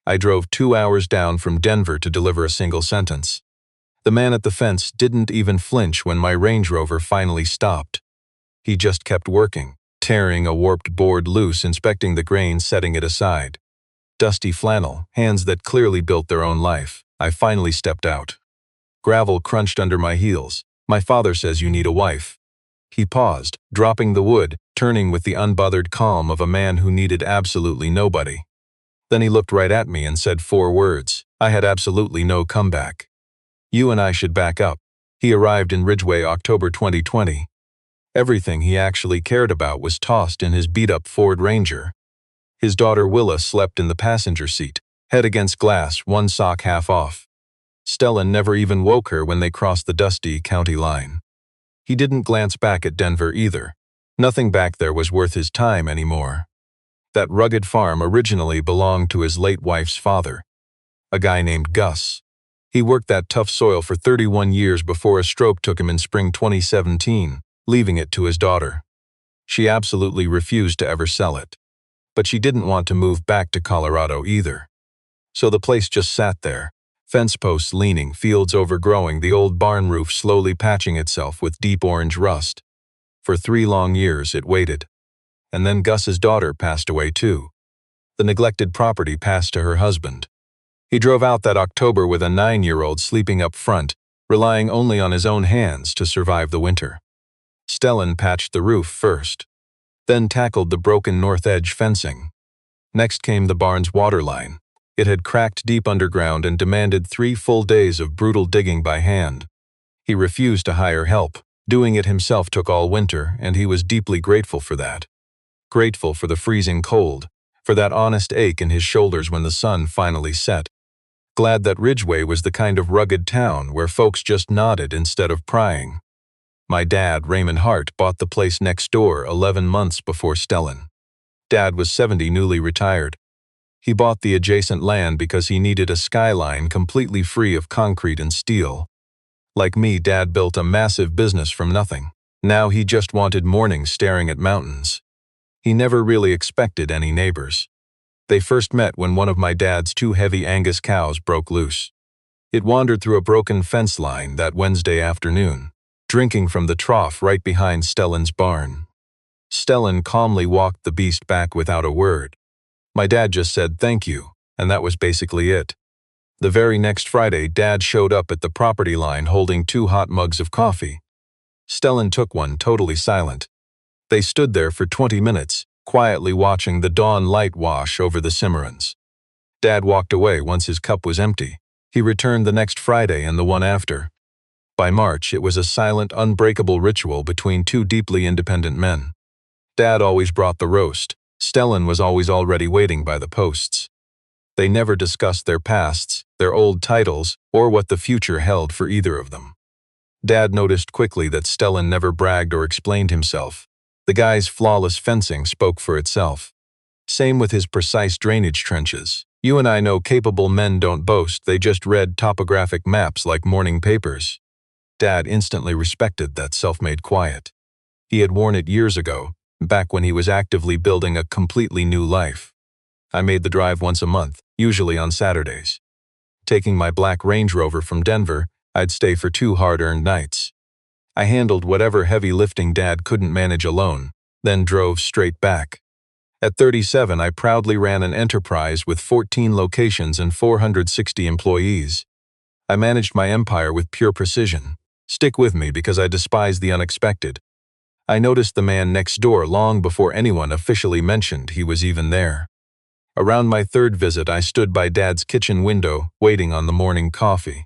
I drove 2 hours down from Denver to deliver a single sentence. The man at the fence didn't even flinch when my Range Rover finally stopped. He just kept working, tearing a warped board loose, inspecting the grain, setting it aside. Dusty flannel, hands that clearly built their own life. I finally stepped out. Gravel crunched under my heels. My father says you need a wife. He paused, dropping the wood, turning with the unbothered calm of a man who needed absolutely nobody. Then he looked right at me and said 4 words. I had absolutely no comeback. You and I should back up. He arrived in Ridgeway October 2020. Everything he actually cared about was tossed in his beat-up Ford Ranger. His daughter Willa slept in the passenger seat, head against glass, one sock half off. Stellan never even woke her when they crossed the dusty county line. He didn't glance back at Denver either. Nothing back there was worth his time anymore. That rugged farm originally belonged to his late wife's father, a guy named Gus. He worked that tough soil for 31 years before a stroke took him in spring 2017, leaving it to his daughter. She absolutely refused to ever sell it. But she didn't want to move back to Colorado either. So the place just sat there, fence posts leaning, fields overgrowing, the old barn roof slowly patching itself with deep orange rust. For 3 long years it waited. And then Gus's daughter passed away too. The neglected property passed to her husband. He drove out that October with a 9-year-old sleeping up front, relying only on his own hands to survive the winter. Stellan patched the roof first, then tackled the broken north edge fencing. Next came the barn's water line. It had cracked deep underground and demanded 3 full days of brutal digging by hand. He refused to hire help. Doing it himself took all winter, and he was deeply grateful for that. Grateful for the freezing cold, for that honest ache in his shoulders when the sun finally set. Glad that Ridgeway was the kind of rugged town where folks just nodded instead of prying. My dad, Raymond Hart, bought the place next door 11 months before Stellan. Dad was 70, newly retired. He bought the adjacent land because he needed a skyline completely free of concrete and steel. Like me, Dad built a massive business from nothing. Now he just wanted mornings staring at mountains. He never really expected any neighbors. They first met when one of my dad's 2 heavy Angus cows broke loose. It wandered through a broken fence line that Wednesday afternoon, drinking from the trough right behind Stellan's barn. Stellan calmly walked the beast back without a word. My dad just said thank you, and that was basically it. The very next Friday, Dad showed up at the property line holding 2 hot mugs of coffee. Stellan took one, totally silent. They stood there for 20 minutes, quietly watching the dawn light wash over the Cimarrons. Dad walked away once his cup was empty. He returned the next Friday and the one after. By March, it was a silent, unbreakable ritual between 2 deeply independent men. Dad always brought the roast. Stellan was always already waiting by the posts. They never discussed their pasts, their old titles, or what the future held for either of them. Dad noticed quickly that Stellan never bragged or explained himself. The guy's flawless fencing spoke for itself. Same with his precise drainage trenches. You and I know capable men don't boast, they just read topographic maps like morning papers. Dad instantly respected that self-made quiet. He had worn it years ago, back when he was actively building a completely new life. I made the drive once a month, usually on Saturdays. Taking my black Range Rover from Denver, I'd stay for 2 hard-earned nights. I handled whatever heavy lifting Dad couldn't manage alone, then drove straight back. At 37, I proudly ran an enterprise with 14 locations and 460 employees. I managed my empire with pure precision. Stick with me because I despise the unexpected. I noticed the man next door long before anyone officially mentioned he was even there. Around my 3rd visit, I stood by Dad's kitchen window, waiting on the morning coffee.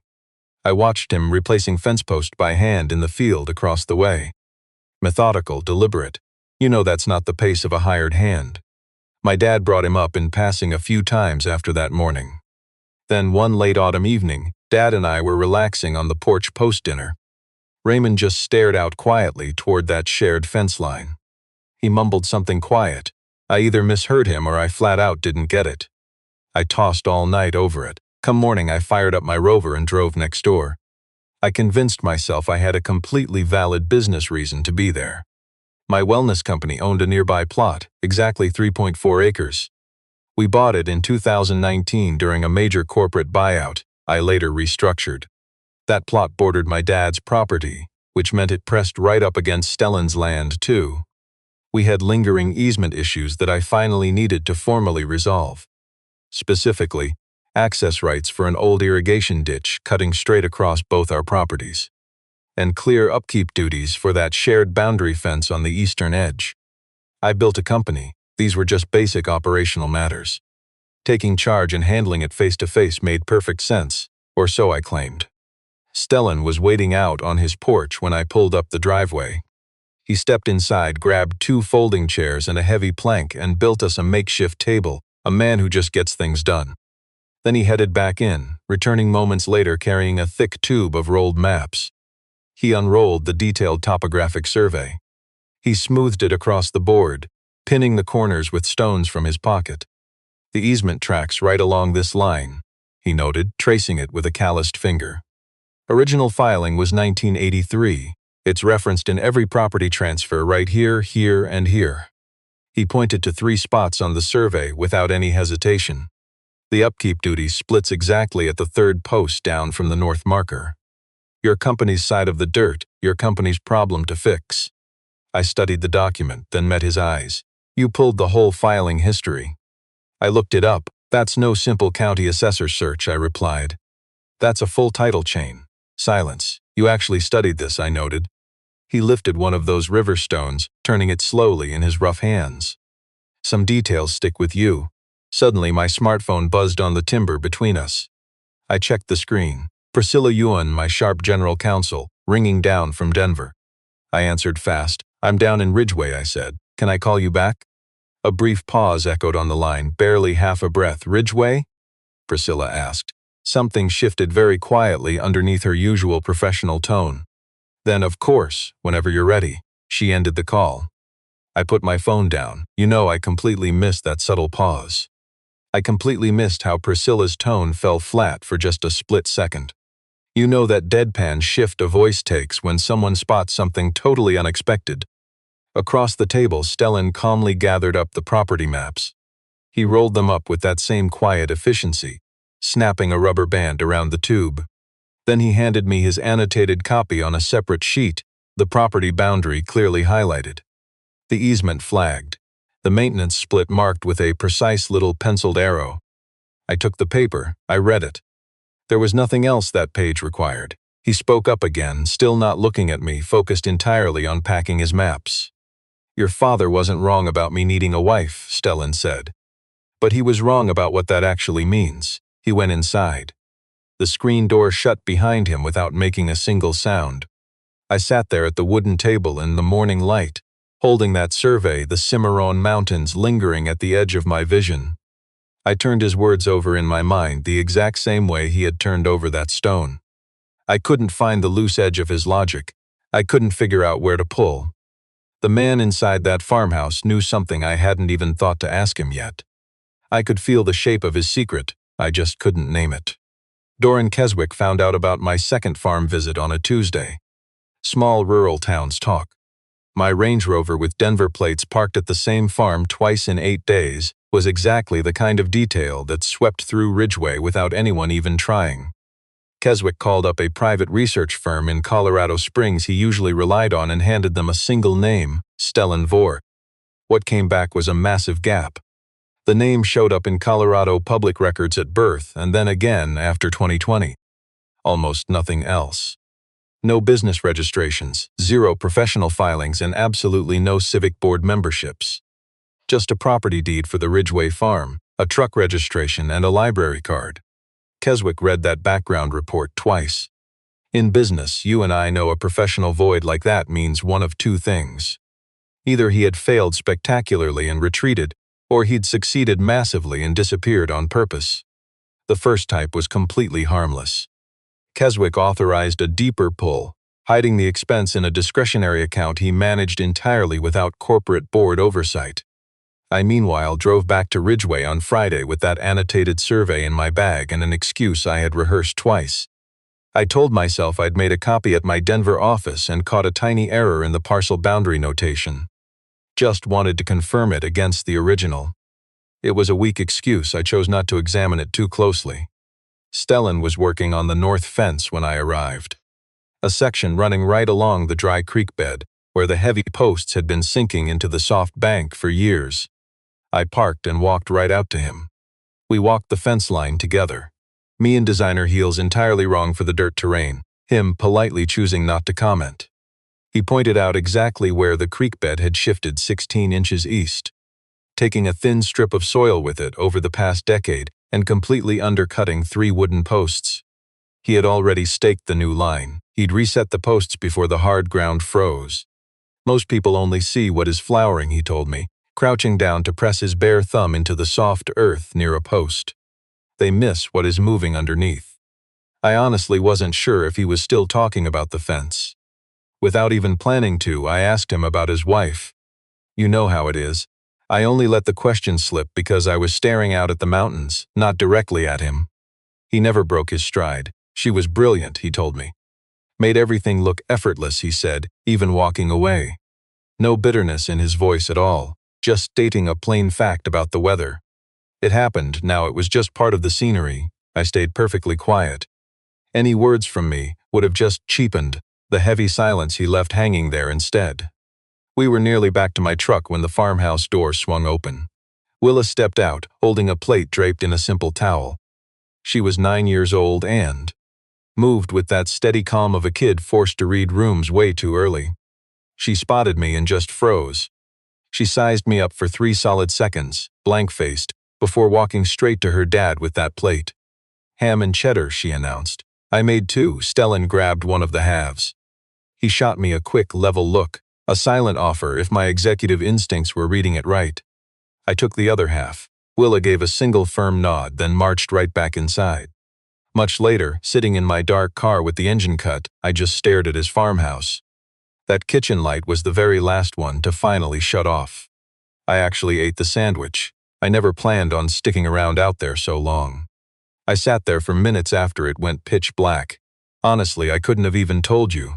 I watched him replacing fence post by hand in the field across the way. Methodical, deliberate. You know that's not the pace of a hired hand. My dad brought him up in passing a few times after that morning. Then one late autumn evening, Dad and I were relaxing on the porch post-dinner. Raymond just stared out quietly toward that shared fence line. He mumbled something quiet. I either misheard him or I flat out didn't get it. I tossed all night over it. Come morning, I fired up my Rover and drove next door. I convinced myself I had a completely valid business reason to be there. My wellness company owned a nearby plot, exactly 3.4 acres. We bought it in 2019 during a major corporate buyout I later restructured. That plot bordered my dad's property, which meant it pressed right up against Stellan's land, too. We had lingering easement issues that I finally needed to formally resolve. Specifically, access rights for an old irrigation ditch cutting straight across both our properties, and clear upkeep duties for that shared boundary fence on the eastern edge. I built a company. These were just basic operational matters. Taking charge and handling it face-to-face made perfect sense, or so I claimed. Stellan was waiting out on his porch when I pulled up the driveway. He stepped inside, grabbed 2 folding chairs and a heavy plank, and built us a makeshift table, a man who just gets things done. Then he headed back in, returning moments later carrying a thick tube of rolled maps. He unrolled the detailed topographic survey. He smoothed it across the board, pinning the corners with stones from his pocket. The easement tracks right along this line, he noted, tracing it with a calloused finger. Original filing was 1983. It's referenced in every property transfer right here, here, and here. He pointed to 3 spots on the survey without any hesitation. The upkeep duty splits exactly at the 3rd post down from the north marker. Your company's side of the dirt, your company's problem to fix. I studied the document, then met his eyes. You pulled the whole filing history. I looked it up. That's no simple county assessor search, I replied. That's a full title chain. Silence. You actually studied this, I noted. He lifted one of those river stones, turning it slowly in his rough hands. Some details stick with you. Suddenly my smartphone buzzed on the timber between us. I checked the screen. Priscilla Yuan, my sharp general counsel, ringing down from Denver. I answered fast. I'm down in Ridgeway, I said. Can I call you back? A brief pause echoed on the line, barely half a breath. Ridgeway? Priscilla asked. Something shifted very quietly underneath her usual professional tone. Then, of course, whenever you're ready, she ended the call. I put my phone down. I completely missed that subtle pause. I completely missed how Priscilla's tone fell flat for just a split second. That deadpan shift a voice takes when someone spots something totally unexpected. Across the table, Stellan calmly gathered up the property maps. He rolled them up with that same quiet efficiency, snapping a rubber band around the tube. Then he handed me his annotated copy on a separate sheet, the property boundary clearly highlighted. The easement flagged, the maintenance split marked with a precise little penciled arrow. I took the paper, I read it. There was nothing else that page required. He spoke up again, still not looking at me, focused entirely on packing his maps. Your father wasn't wrong about me needing a wife, Stellan said. But he was wrong about what that actually means. He went inside. The screen door shut behind him without making a single sound. I sat there at the wooden table in the morning light, holding that survey, the Cimarron Mountains lingering at the edge of my vision. I turned his words over in my mind the exact same way he had turned over that stone. I couldn't find the loose edge of his logic. I couldn't figure out where to pull. The man inside that farmhouse knew something I hadn't even thought to ask him yet. I could feel the shape of his secret, I just couldn't name it. Doran Keswick found out about my second farm visit on a Tuesday. Small rural towns talk. My Range Rover with Denver plates parked at the same farm twice in 8 days was exactly the kind of detail that swept through Ridgeway without anyone even trying. Keswick called up a private research firm in Colorado Springs he usually relied on and handed them a single name, Stellan Vore. What came back was a massive gap. The name showed up in Colorado public records at birth and then again after 2020. Almost nothing else. No business registrations, 0 professional filings, and absolutely no civic board memberships. Just a property deed for the Ridgeway farm, a truck registration, and a library card. Keswick read that background report twice. In business, you and I know a professional void like that means one of 2 things. Either he had failed spectacularly and retreated, or he'd succeeded massively and disappeared on purpose. The first type was completely harmless. Keswick authorized a deeper pull, hiding the expense in a discretionary account he managed entirely without corporate board oversight. I meanwhile drove back to Ridgeway on Friday with that annotated survey in my bag and an excuse I had rehearsed twice. I told myself I'd made a copy at my Denver office and caught a tiny error in the parcel boundary notation. Just wanted to confirm it against the original. It was a weak excuse. I chose not to examine it too closely. Stellan was working on the north fence when I arrived. A section running right along the dry creek bed, where the heavy posts had been sinking into the soft bank for years. I parked and walked right out to him. We walked the fence line together. Me in designer heels entirely wrong for the dirt terrain, him politely choosing not to comment. He pointed out exactly where the creek bed had shifted 16 inches east, taking a thin strip of soil with it over the past decade and completely undercutting 3 wooden posts. He had already staked the new line. He'd reset the posts before the hard ground froze. Most people only see what is flowering, he told me, crouching down to press his bare thumb into the soft earth near a post. They miss what is moving underneath. I honestly wasn't sure if he was still talking about the fence. Without even planning to, I asked him about his wife. You know how it is. I only let the question slip because I was staring out at the mountains, not directly at him. He never broke his stride. She was brilliant, he told me. Made everything look effortless, he said, even walking away. No bitterness in his voice at all, just stating a plain fact about the weather. It happened, now it was just part of the scenery. I stayed perfectly quiet. Any words from me would have just cheapened the heavy silence he left hanging there instead. We were nearly back to my truck when the farmhouse door swung open. Willa stepped out, holding a plate draped in a simple towel. She was 9 years old and moved with that steady calm of a kid forced to read rooms way too early. She spotted me and just froze. She sized me up for 3 solid seconds, blank-faced, before walking straight to her dad with that plate. Ham and cheddar, she announced. I made 2. Stellan grabbed one of the halves. He shot me a quick, level look, a silent offer if my executive instincts were reading it right. I took the other half. Willa gave a single firm nod, then marched right back inside. Much later, sitting in my dark car with the engine cut, I just stared at his farmhouse. That kitchen light was the very last one to finally shut off. I actually ate the sandwich. I never planned on sticking around out there so long. I sat there for minutes after it went pitch black. Honestly, I couldn't have even told you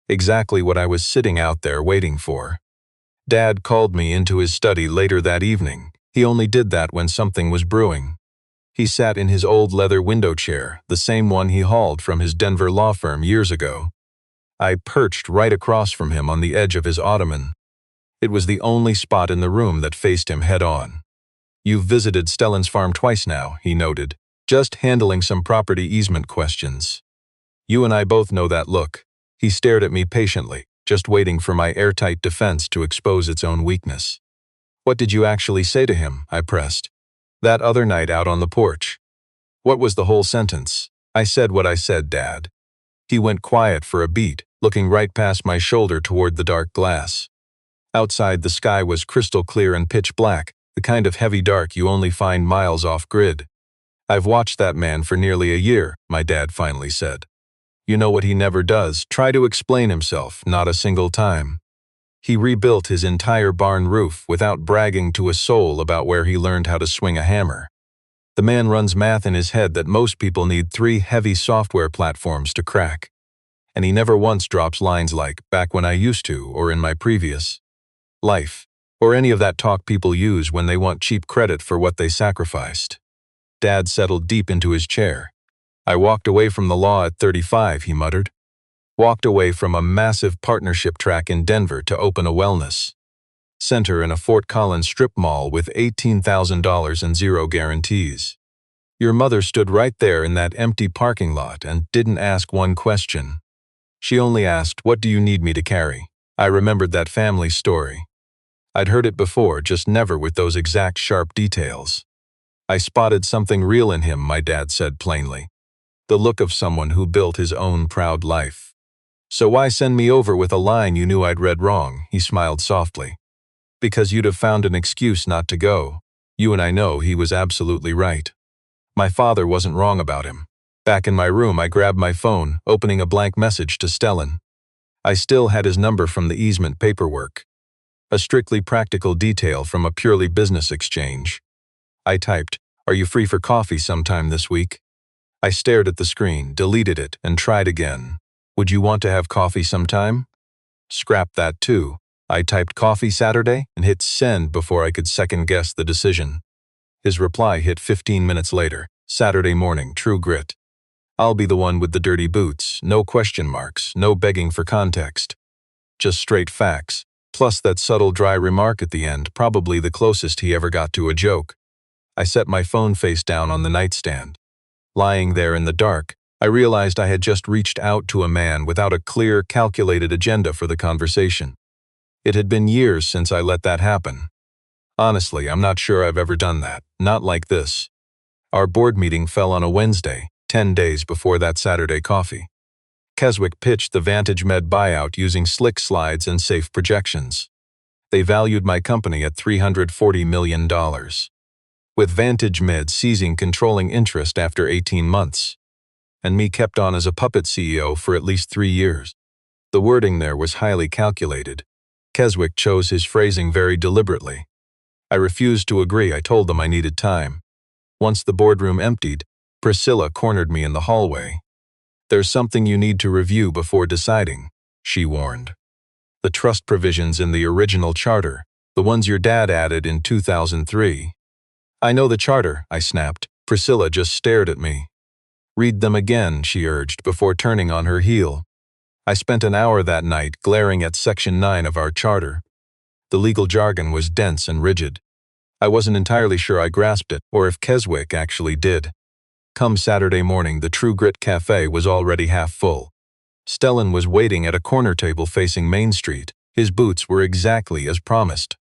exactly what I was sitting out there waiting for. Dad called me into his study later that evening. He only did that when something was brewing. He sat in his old leather window chair, the same one he hauled from his Denver law firm years ago. I perched right across from him on the edge of his ottoman. It was the only spot in the room that faced him head-on. You've visited Stellan's farm twice now, he noted, just handling some property easement questions. You and I both know that look. He stared at me patiently, just waiting for my airtight defense to expose its own weakness. What did you actually say to him? I pressed. That other night out on the porch. What was the whole sentence? I said what I said, Dad. He went quiet for a beat, looking right past my shoulder toward the dark glass. Outside, the sky was crystal clear and pitch black, the kind of heavy dark you only find miles off-grid. I've watched that man for nearly a year, my dad finally said. You know what he never does? Try to explain himself, not a single time. He rebuilt his entire barn roof without bragging to a soul about where he learned how to swing a hammer. The man runs math in his head that most people need 3 heavy software platforms to crack. And he never once drops lines like, back when I used to, or in my previous life, or any of that talk people use when they want cheap credit for what they sacrificed. Dad settled deep into his chair. I walked away from the law at 35, he muttered. Walked away from a massive partnership track in Denver to open a wellness center in a Fort Collins strip mall with $18,000 and 0 guarantees. Your mother stood right there in that empty parking lot and didn't ask one question. She only asked, what do you need me to carry? I remembered that family story. I'd heard it before, just never with those exact sharp details. I spotted something real in him, my dad said plainly. The look of someone who built his own proud life. So why send me over with a line you knew I'd read wrong? He smiled softly. Because you'd have found an excuse not to go. You and I know he was absolutely right. My father wasn't wrong about him. Back in my room, I grabbed my phone, opening a blank message to Stellan. I still had his number from the easement paperwork. A strictly practical detail from a purely business exchange. I typed, "Are you free for coffee sometime this week?" I stared at the screen, deleted it, and tried again. "Would you want to have coffee sometime?" Scrap that too. I typed "coffee Saturday" and hit send before I could second-guess the decision. His reply hit 15 minutes later, Saturday morning, true grit. I'll be the one with the dirty boots, no question marks, no begging for context. Just straight facts, plus that subtle dry remark at the end, probably the closest he ever got to a joke. I set my phone face down on the nightstand. Lying there in the dark, I realized I had just reached out to a man without a clear, calculated agenda for the conversation. It had been years since I let that happen. Honestly, I'm not sure I've ever done that, not like this. Our board meeting fell on a Wednesday, 10 days before that Saturday coffee. Keswick pitched the Vantage Med buyout using slick slides and safe projections. They valued my company at $340 million. With Vantage Med seizing controlling interest after 18 months. And me kept on as a puppet CEO for at least 3 years. The wording there was highly calculated. Keswick chose his phrasing very deliberately. I refused to agree. I told them I needed time. Once the boardroom emptied, Priscilla cornered me in the hallway. "There's something you need to review before deciding," she warned. "The trust provisions in the original charter, the ones your dad added in 2003. "I know the charter," I snapped. Priscilla just stared at me. "Read them again," she urged, before turning on her heel. I spent an hour that night glaring at Section 9 of our charter. The legal jargon was dense and rigid. I wasn't entirely sure I grasped it, or if Keswick actually did. Come Saturday morning, the True Grit Cafe was already half full. Stellan was waiting at a corner table facing Main Street. His boots were exactly as promised.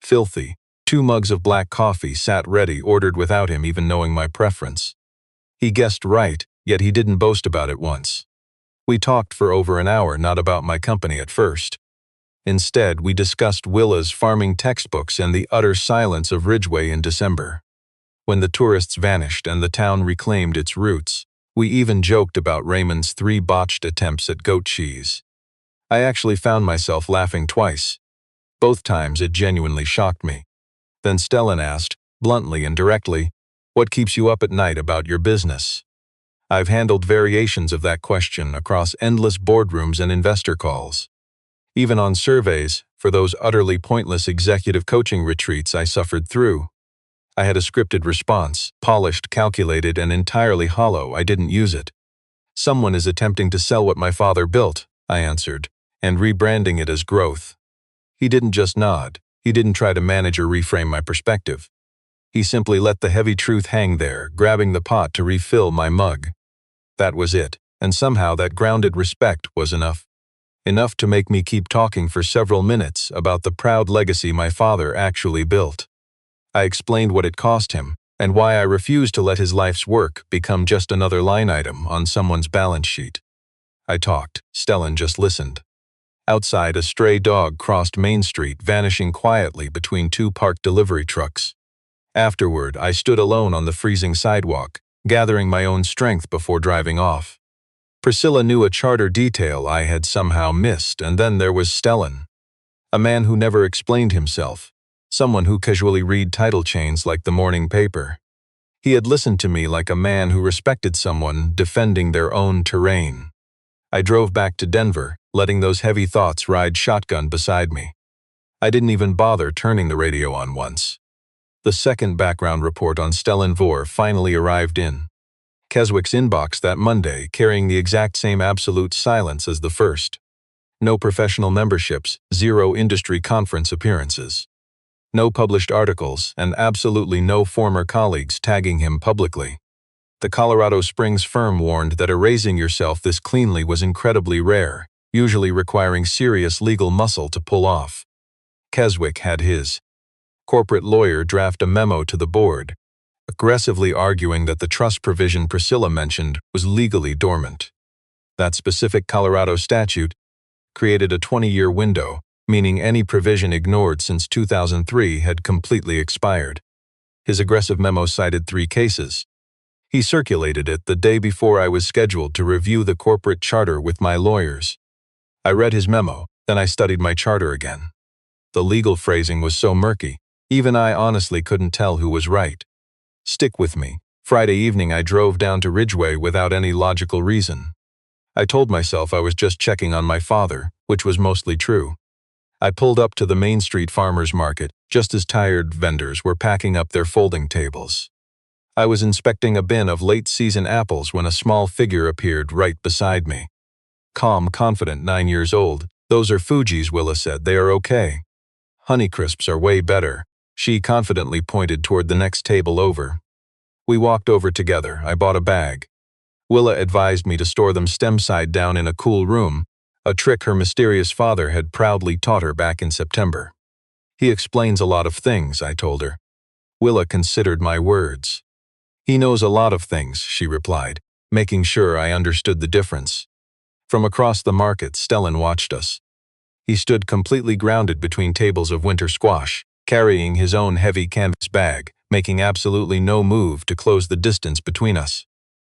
Filthy. 2 mugs of black coffee sat ready, ordered without him even knowing my preference. He guessed right, yet he didn't boast about it once. We talked for over an hour, not about my company at first. Instead, we discussed Willa's farming textbooks and the utter silence of Ridgeway in December. When the tourists vanished and the town reclaimed its roots, we even joked about Raymond's 3 botched attempts at goat cheese. I actually found myself laughing twice. Both times it genuinely shocked me. Then Stellan asked, bluntly and directly, "What keeps you up at night about your business?" I've handled variations of that question across endless boardrooms and investor calls. Even on surveys, for those utterly pointless executive coaching retreats I suffered through. I had a scripted response, polished, calculated, and entirely hollow. I didn't use it. "Someone is attempting to sell what my father built," I answered, "and rebranding it as growth." He didn't just nod. He didn't try to manage or reframe my perspective. He simply let the heavy truth hang there, grabbing the pot to refill my mug. That was it, and somehow that grounded respect was enough. Enough to make me keep talking for several minutes about the proud legacy my father actually built. I explained what it cost him, and why I refused to let his life's work become just another line item on someone's balance sheet. I talked. Stellan just listened. Outside, a stray dog crossed Main Street, vanishing quietly between 2 parked delivery trucks. Afterward, I stood alone on the freezing sidewalk, gathering my own strength before driving off. Priscilla knew a charter detail I had somehow missed, and then there was Stellan. A man who never explained himself. Someone who casually read title chains like the morning paper. He had listened to me like a man who respected someone defending their own terrain. I drove back to Denver, letting those heavy thoughts ride shotgun beside me. I didn't even bother turning the radio on once. The second background report on Stellan Vore finally arrived in Keswick's inbox that Monday, carrying the exact same absolute silence as the first. No professional memberships, 0 industry conference appearances. No published articles, and absolutely no former colleagues tagging him publicly. The Colorado Springs firm warned that erasing yourself this cleanly was incredibly rare, usually requiring serious legal muscle to pull off. Keswick had his corporate lawyer draft a memo to the board, aggressively arguing that the trust provision Priscilla mentioned was legally dormant. That specific Colorado statute created a 20-year window, meaning any provision ignored since 2003 had completely expired. His aggressive memo cited 3 cases. He circulated it the day before I was scheduled to review the corporate charter with my lawyers. I read his memo, then I studied my charter again. The legal phrasing was so murky, even I honestly couldn't tell who was right. Stick with me. Friday evening I drove down to Ridgeway without any logical reason. I told myself I was just checking on my father, which was mostly true. I pulled up to the Main Street farmers market just as tired vendors were packing up their folding tables. I was inspecting a bin of late-season apples when a small figure appeared right beside me. Calm, confident, 9 years old. "Those are Fuji's," Willa said. "They are okay. Honeycrisps are way better." She confidently pointed toward the next table over. We walked over together. I bought a bag. Willa advised me to store them stem-side down in a cool room, a trick her mysterious father had proudly taught her back in September. "He explains a lot of things," I told her. Willa considered my words. "He knows a lot of things," she replied, making sure I understood the difference. From across the market, Stellan watched us. He stood completely grounded between tables of winter squash, carrying his own heavy canvas bag, making absolutely no move to close the distance between us.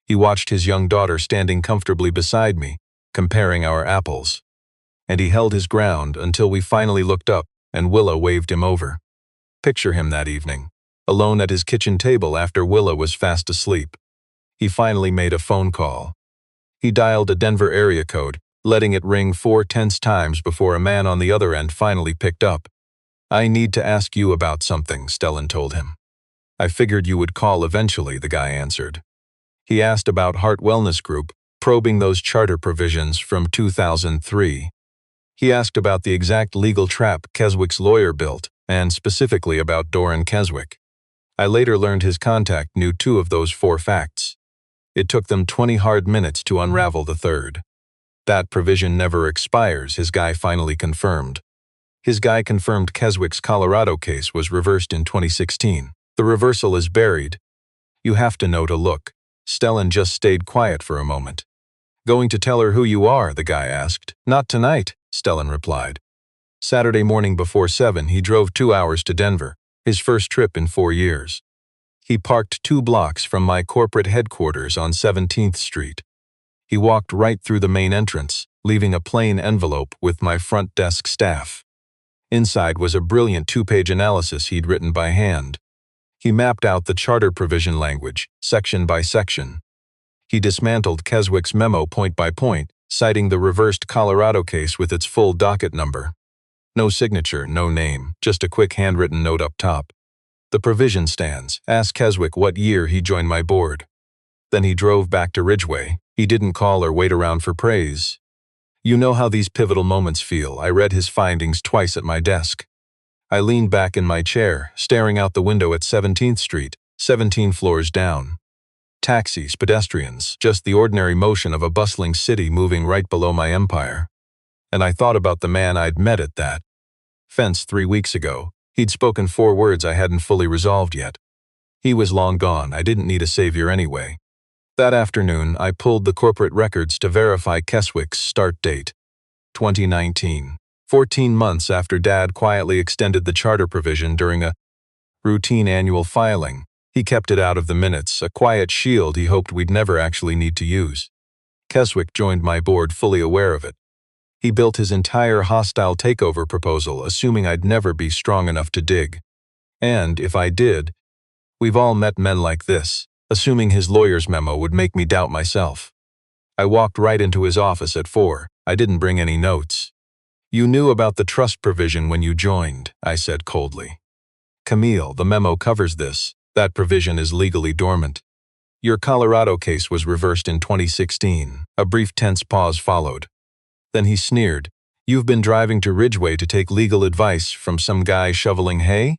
He watched his young daughter standing comfortably beside me, comparing our apples. And he held his ground until we finally looked up and Willa waved him over. Picture him that evening, alone at his kitchen table after Willa was fast asleep. He finally made a phone call. He dialed a Denver area code, letting it ring 4 tense times before a man on the other end finally picked up. "I need to ask you about something," Stellan told him. "I figured you would call eventually," the guy answered. He asked about Heart Wellness Group, probing those charter provisions from 2003. He asked about the exact legal trap Keswick's lawyer built, and specifically about Doran Keswick. I later learned his contact knew 2 of those 4 facts. It took them 20 hard minutes to unravel the 3rd. "That provision never expires," his guy finally confirmed. His guy confirmed Keswick's Colorado case was reversed in 2016. "The reversal is buried. You have to know to look." Stellan just stayed quiet for a moment. "Going to tell her who you are?" the guy asked. "Not tonight," Stellan replied. Saturday morning before 7, he drove 2 hours to Denver, his first trip in 4 years. He parked 2 blocks from my corporate headquarters on 17th Street. He walked right through the main entrance, leaving a plain envelope with my front desk staff. Inside was a brilliant 2-page analysis he'd written by hand. He mapped out the charter provision language, section by section. He dismantled Keswick's memo point by point, citing the reversed Colorado case with its full docket number. No signature, no name, just a quick handwritten note up top. "The provision stands. Ask Keswick what year he joined my board." Then he drove back to Ridgeway. He didn't call or wait around for praise. You know how these pivotal moments feel. I read his findings twice at my desk. I leaned back in my chair, staring out the window at 17th Street, 17 floors down. Taxis, pedestrians, just the ordinary motion of a bustling city moving right below my empire. And I thought about the man I'd met at that fence 3 weeks ago. He'd spoken 4 words I hadn't fully resolved yet. He was long gone. I didn't need a savior anyway. That afternoon, I pulled the corporate records to verify Keswick's start date. 2019. 14 months after Dad quietly extended the charter provision during a routine annual filing. He kept it out of the minutes, a quiet shield he hoped we'd never actually need to use. Keswick joined my board fully aware of it. He built his entire hostile takeover proposal assuming I'd never be strong enough to dig. And, if I did, we've all met men like this, assuming his lawyer's memo would make me doubt myself. I walked right into his office at 4. I didn't bring any notes. "You knew about the trust provision when you joined," I said coldly. "Camille, the memo covers this. That provision is legally dormant. Your Colorado case was reversed in 2016. A brief tense pause followed. Then he sneered. "You've been driving to Ridgeway to take legal advice from some guy shoveling hay?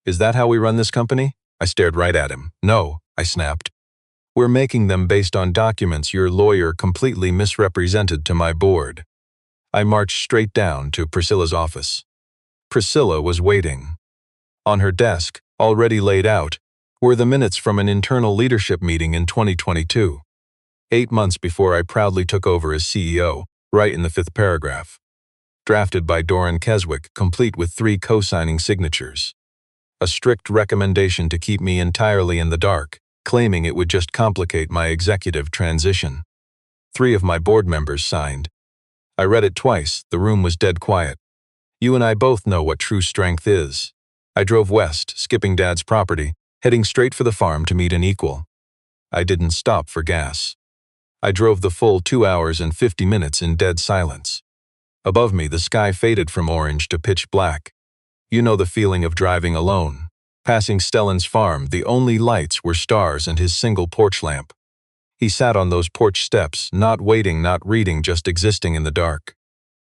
Is that how we run this company?" I stared right at him. "No," I snapped. "We're making them based on documents your lawyer completely misrepresented to my board." I marched straight down to Priscilla's office. Priscilla was waiting. On her desk, already laid out, were the minutes from an internal leadership meeting in 2022. 8 months before I proudly took over as CEO, right in the 5th paragraph. Drafted by Doran Keswick, complete with 3 co-signing signatures. A strict recommendation to keep me entirely in the dark, claiming it would just complicate my executive transition. 3 of my board members signed. I read it twice. The room was dead quiet. You and I both know what true strength is. I drove west, skipping Dad's property, heading straight for the farm to meet an equal. I didn't stop for gas. I drove the full 2 hours and 50 minutes in dead silence. Above me, the sky faded from orange to pitch black. You know the feeling of driving alone. Passing Stellan's farm, the only lights were stars and his single porch lamp. He sat on those porch steps, not waiting, not reading, just existing in the dark.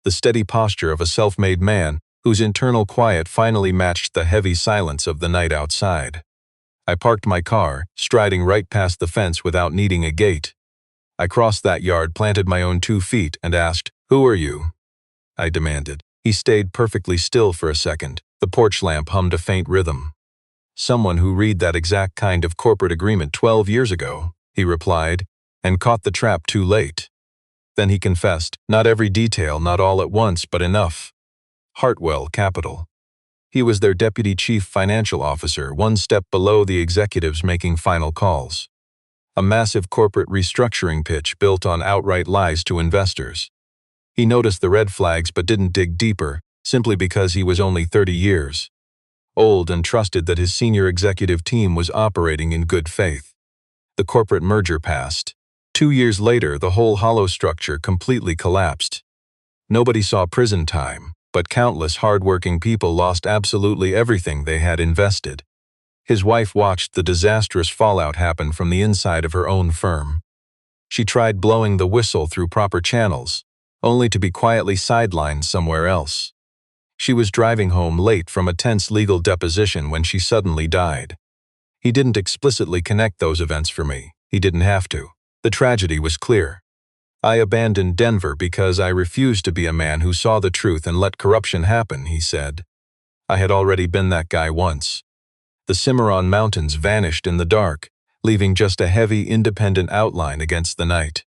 The steady posture of a self-made man whose internal quiet finally matched the heavy silence of the night outside. I parked my car, striding right past the fence without needing a gate. I crossed that yard, planted my own 2 feet, and asked, "Who are you?" I demanded. He stayed perfectly still for a second. The porch lamp hummed a faint rhythm. "Someone who read that exact kind of corporate agreement 12 years ago," he replied, "and caught the trap too late." Then he confessed, not every detail, not all at once, but enough. Hartwell Capital. He was their deputy chief financial officer, one step below the executives making final calls. A massive corporate restructuring pitch built on outright lies to investors. He noticed the red flags but didn't dig deeper, simply because he was only 30 years old and trusted that his senior executive team was operating in good faith. The corporate merger passed. 2 years later, the whole hollow structure completely collapsed. Nobody saw prison time, but countless hard-working people lost absolutely everything they had invested. His wife watched the disastrous fallout happen from the inside of her own firm. She tried blowing the whistle through proper channels, only to be quietly sidelined somewhere else. She was driving home late from a tense legal deposition when she suddenly died. He didn't explicitly connect those events for me. He didn't have to. The tragedy was clear. I abandoned Denver because I refused to be a man who saw the truth and let corruption happen, he said. I had already been that guy once. The Cimarron Mountains vanished in the dark, leaving just a heavy, independent outline against the night.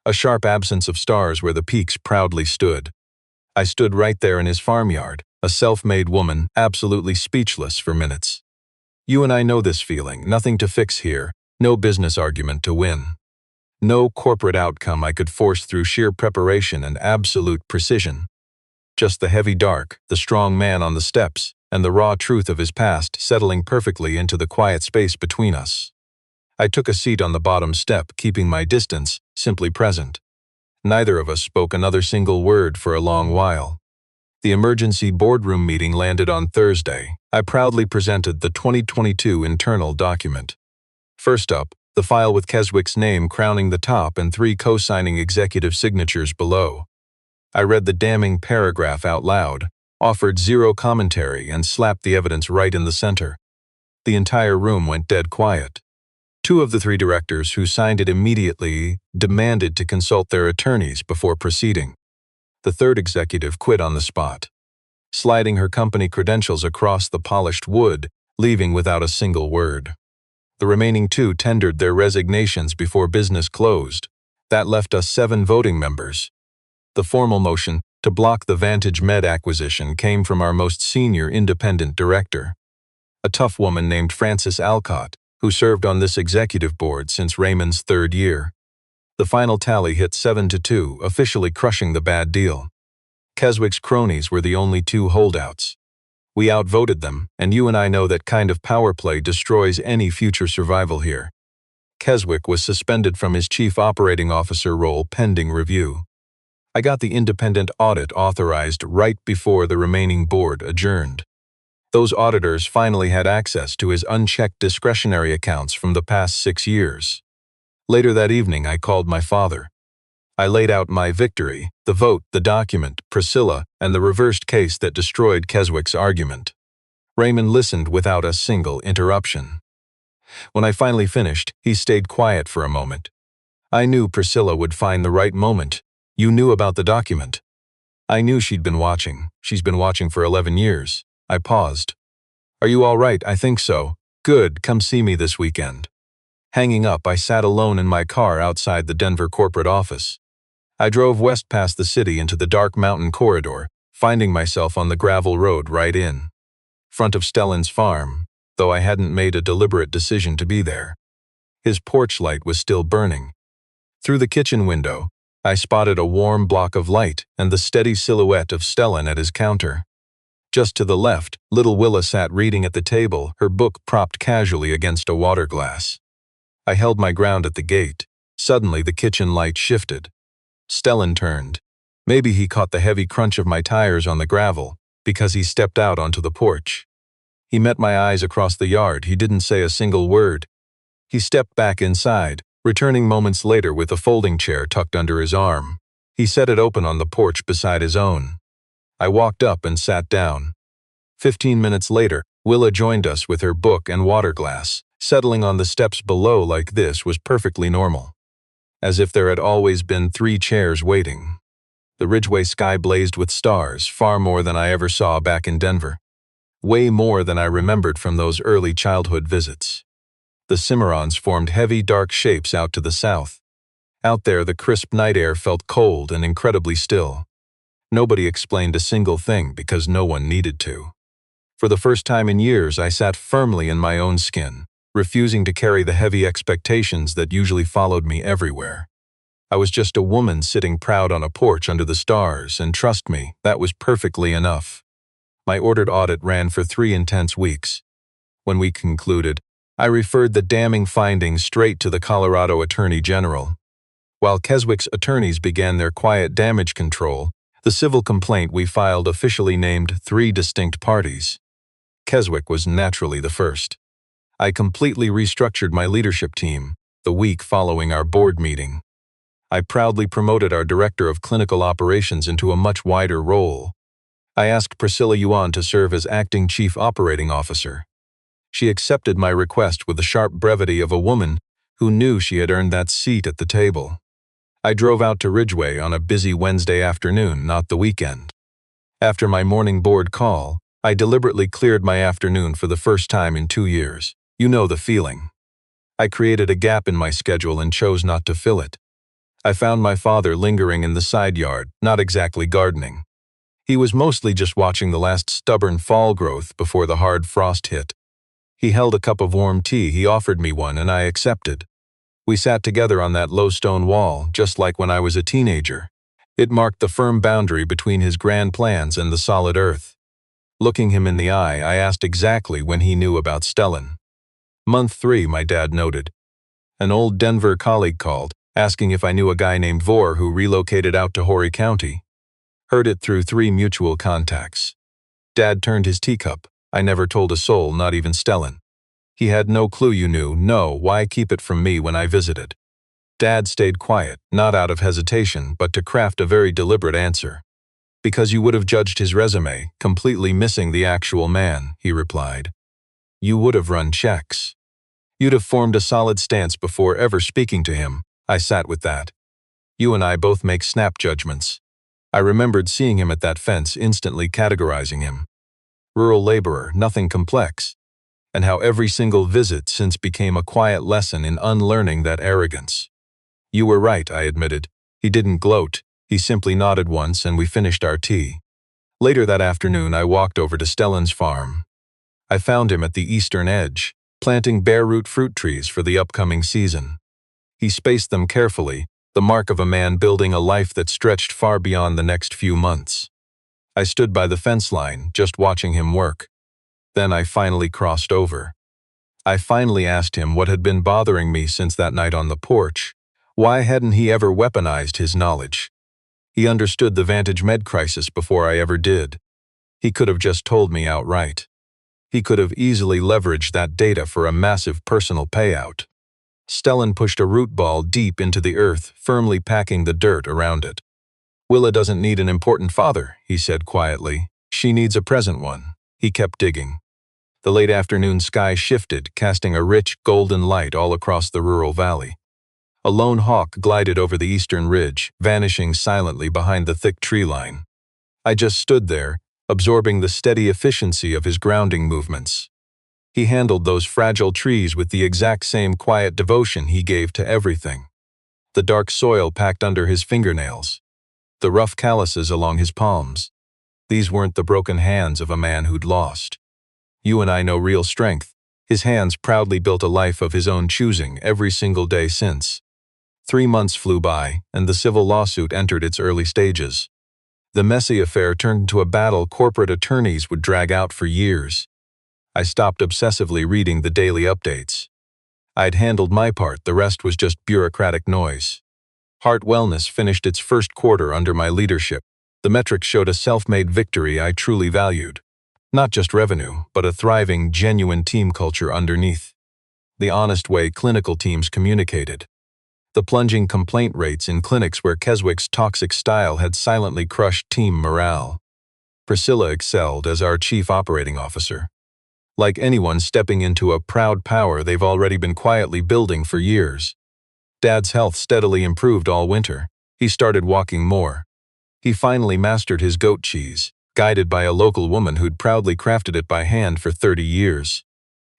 A sharp absence of stars where the peaks proudly stood. I stood right there in his farmyard, a self-made woman, absolutely speechless for minutes. You and I know this feeling, nothing to fix here, no business argument to win. No corporate outcome I could force through sheer preparation and absolute precision. Just the heavy dark, the strong man on the steps, and the raw truth of his past settling perfectly into the quiet space between us. I took a seat on the bottom step, keeping my distance, simply present. Neither of us spoke another single word for a long while. The emergency boardroom meeting landed on Thursday. I proudly presented the 2022 internal document. First up, the file with Keswick's name crowning the top and 3 co-signing executive signatures below. I read the damning paragraph out loud, offered zero commentary, and slapped the evidence right in the center. The entire room went dead quiet. 2 of the 3 directors who signed it immediately demanded to consult their attorneys before proceeding. The 3rd executive quit on the spot, sliding her company credentials across the polished wood, leaving without a single word. The remaining 2 tendered their resignations before business closed. That left us 7 voting members. The formal motion to block the Vantage Med acquisition came from our most senior independent director, a tough woman named Frances Alcott, who served on this executive board since Raymond's 3rd year. The final tally hit 7-2, officially crushing the bad deal. Keswick's cronies were the only 2 holdouts. We outvoted them, and you and I know that kind of power play destroys any future survival here. Keswick was suspended from his chief operating officer role pending review. I got the independent audit authorized right before the remaining board adjourned. Those auditors finally had access to his unchecked discretionary accounts from the past 6 years. Later that evening, I called my father. I laid out my victory, the vote, the document, Priscilla, and the reversed case that destroyed Keswick's argument. Raymond listened without a single interruption. When I finally finished, he stayed quiet for a moment. I knew Priscilla would find the right moment. You knew about the document. I knew she'd been watching. She's been watching for 11 years. I paused. Are you all right? I think so. Good, come see me this weekend. Hanging up, I sat alone in my car outside the Denver corporate office. I drove west past the city into the dark mountain corridor, finding myself on the gravel road right in front of Stellan's farm, though I hadn't made a deliberate decision to be there. His porch light was still burning. Through the kitchen window, I spotted a warm block of light and the steady silhouette of Stellan at his counter. Just to the left, little Willa sat reading at the table, her book propped casually against a water glass. I held my ground at the gate. Suddenly, the kitchen light shifted. Stellan turned. Maybe he caught the heavy crunch of my tires on the gravel because he stepped out onto the porch. He met my eyes across the yard. He didn't say a single word. He stepped back inside, returning moments later with a folding chair tucked under his arm. He set it open on the porch beside his own. I walked up and sat down. 15 minutes later, Willa joined us with her book and water glass. Settling on the steps below like this was perfectly normal, as if there had always been 3 chairs waiting. The Ridgeway sky blazed with stars, far more than I ever saw back in Denver. Way more than I remembered from those early childhood visits. The Cimarrons formed heavy, dark shapes out to the south. Out there, the crisp night air felt cold and incredibly still. Nobody explained a single thing because no one needed to. For the first time in years, I sat firmly in my own skin, refusing to carry the heavy expectations that usually followed me everywhere. I was just a woman sitting proud on a porch under the stars, and trust me, that was perfectly enough. My ordered audit ran for 3 intense weeks. When we concluded, I referred the damning findings straight to the Colorado Attorney General. While Keswick's attorneys began their quiet damage control, the civil complaint we filed officially named 3 distinct parties. Keswick was naturally the first. I completely restructured my leadership team the week following our board meeting. I proudly promoted our director of clinical operations into a much wider role. I asked Priscilla Yuan to serve as acting chief operating officer. She accepted my request with the sharp brevity of a woman who knew she had earned that seat at the table. I drove out to Ridgeway on a busy Wednesday afternoon, not the weekend. After my morning board call, I deliberately cleared my afternoon for the first time in 2 years. You know the feeling. I created a gap in my schedule and chose not to fill it. I found my father lingering in the side yard, not exactly gardening. He was mostly just watching the last stubborn fall growth before the hard frost hit. He held a cup of warm tea. He offered me one, and I accepted. We sat together on that low stone wall, just like when I was a teenager. It marked the firm boundary between his grand plans and the solid earth. Looking him in the eye, I asked exactly when he knew about Stellan. Month 3, my dad noted. An old Denver colleague called, asking if I knew a guy named Vore who relocated out to Horry County. Heard it through 3 mutual contacts. Dad turned his teacup. I never told a soul, not even Stellan. He had no clue you knew. No, why keep it from me when I visited? Dad stayed quiet, not out of hesitation, but to craft a very deliberate answer. Because you would have judged his resume, completely missing the actual man, he replied. You would have run checks. You'd have formed a solid stance before ever speaking to him. I sat with that. You and I both make snap judgments. I remembered seeing him at that fence, instantly categorizing him. Rural laborer, nothing complex. And how every single visit since became a quiet lesson in unlearning that arrogance. You were right, I admitted. He didn't gloat. He simply nodded once and we finished our tea. Later that afternoon, I walked over to Stellan's farm. I found him at the eastern edge, planting bare-root fruit trees for the upcoming season. He spaced them carefully, the mark of a man building a life that stretched far beyond the next few months. I stood by the fence line, just watching him work. Then I finally crossed over. I finally asked him what had been bothering me since that night on the porch. Why hadn't he ever weaponized his knowledge? He understood the Vantage Med crisis before I ever did. He could have just told me outright. He could have easily leveraged that data for a massive personal payout. Stellan pushed a root ball deep into the earth, firmly packing the dirt around it. Willa doesn't need an important father, he said quietly. She needs a present one. He kept digging. The late afternoon sky shifted, casting a rich, golden light all across the rural valley. A lone hawk glided over the eastern ridge, vanishing silently behind the thick tree line. I just stood there, absorbing the steady efficiency of his grounding movements. He handled those fragile trees with the exact same quiet devotion he gave to everything. The dark soil packed under his fingernails. The rough calluses along his palms. These weren't the broken hands of a man who'd lost. You and I know real strength. His hands proudly built a life of his own choosing every single day since. 3 months flew by, and the civil lawsuit entered its early stages. The messy affair turned into a battle corporate attorneys would drag out for years. I stopped obsessively reading the daily updates. I'd handled my part, the rest was just bureaucratic noise. Heart Wellness finished its first quarter under my leadership. The metrics showed a self-made victory I truly valued. Not just revenue, but a thriving, genuine team culture underneath. The honest way clinical teams communicated. The plunging complaint rates in clinics where Keswick's toxic style had silently crushed team morale. Priscilla excelled as our chief operating officer. Like anyone stepping into a proud power they've already been quietly building for years. Dad's health steadily improved all winter. He started walking more. He finally mastered his goat cheese, guided by a local woman who'd proudly crafted it by hand for 30 years.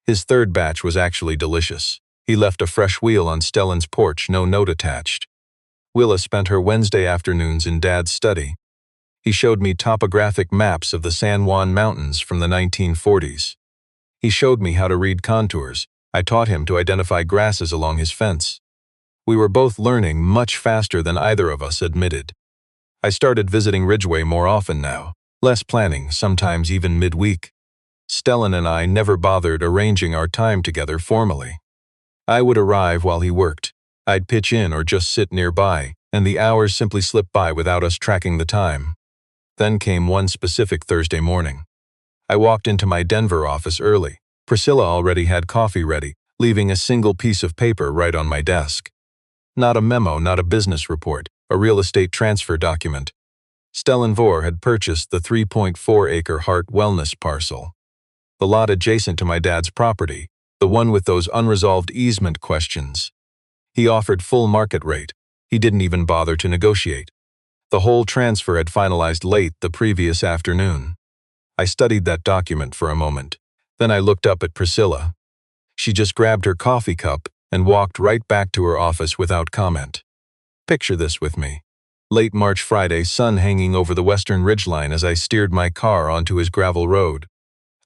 His third batch was actually delicious. He left a fresh wheel on Stellan's porch, no note attached. Willa spent her Wednesday afternoons in Dad's study. He showed me topographic maps of the San Juan Mountains from the 1940s. He showed me how to read contours. I taught him to identify grasses along his fence. We were both learning much faster than either of us admitted. I started visiting Ridgeway more often now, less planning, sometimes even midweek. Stellan and I never bothered arranging our time together formally. I would arrive while he worked. I'd pitch in or just sit nearby, and the hours simply slipped by without us tracking the time. Then came one specific Thursday morning. I walked into my Denver office early. Priscilla already had coffee ready, leaving a single piece of paper right on my desk. Not a memo, not a business report, a real estate transfer document. Stellan Vore had purchased the 3.4-acre Heart Wellness parcel. The lot adjacent to my dad's property, the one with those unresolved easement questions. He offered full market rate. He didn't even bother to negotiate. The whole transfer had finalized late the previous afternoon. I studied that document for a moment. Then I looked up at Priscilla. She just grabbed her coffee cup and walked right back to her office without comment. Picture this with me. Late March Friday, sun hanging over the western ridgeline as I steered my car onto his gravel road.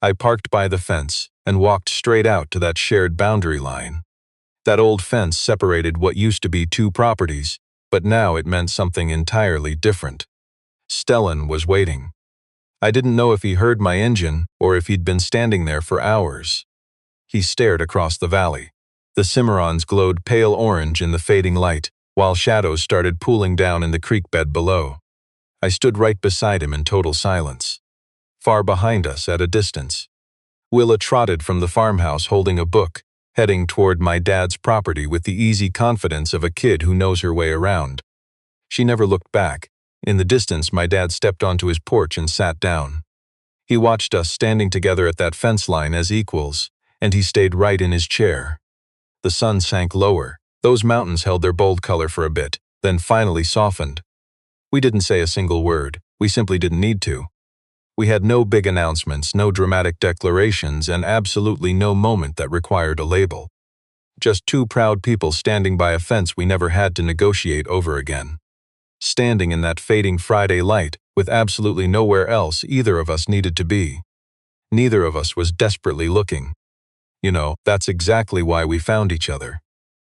I parked by the fence and walked straight out to that shared boundary line. That old fence separated what used to be two properties, but now it meant something entirely different. Stellan was waiting. I didn't know if he heard my engine or if he'd been standing there for hours. He stared across the valley. The Cimarrons glowed pale orange in the fading light, while shadows started pooling down in the creek bed below. I stood right beside him in total silence. Far behind us, at a distance, Willa trotted from the farmhouse holding a book, heading toward my dad's property with the easy confidence of a kid who knows her way around. She never looked back. In the distance, my dad stepped onto his porch and sat down. He watched us standing together at that fence line as equals, and he stayed right in his chair. The sun sank lower. Those mountains held their bold color for a bit, then finally softened. We didn't say a single word. We simply didn't need to. We had no big announcements, no dramatic declarations, and absolutely no moment that required a label. Just two proud people standing by a fence we never had to negotiate over again. Standing in that fading Friday light, with absolutely nowhere else either of us needed to be. Neither of us was desperately looking. You know, that's exactly why we found each other.